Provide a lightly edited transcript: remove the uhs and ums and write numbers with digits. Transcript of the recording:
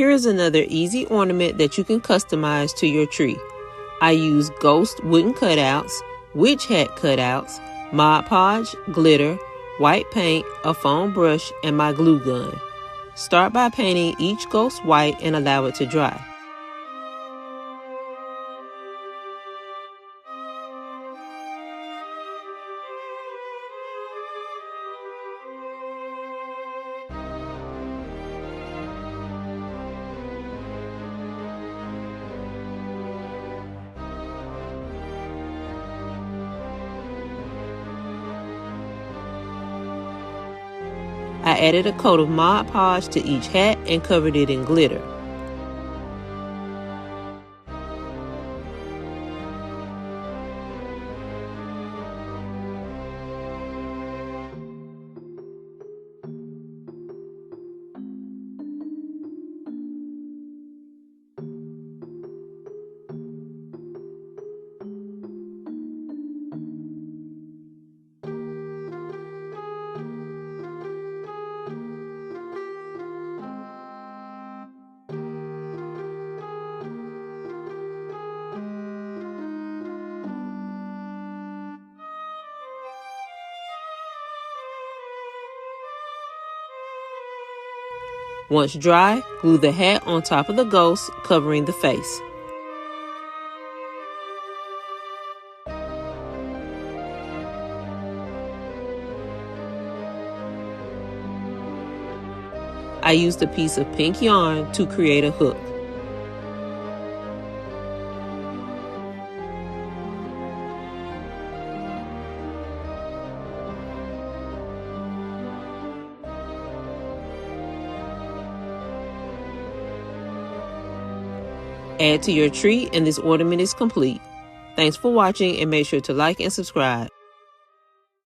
Here is another easy ornament that you can customize to your tree. I use ghost wooden cutouts, witch hat cutouts, Mod Podge, glitter, white paint, a foam brush, and my glue gun. Start by painting each ghost white and allow it to dry. I added a coat of Mod Podge to each hat and covered it in glitter. Once dry, glue the hat on top of the ghost, covering the face. I used a piece of pink yarn to create a hook. Add to your tree and this ornament is complete. Thanks for watching and make sure to like and subscribe.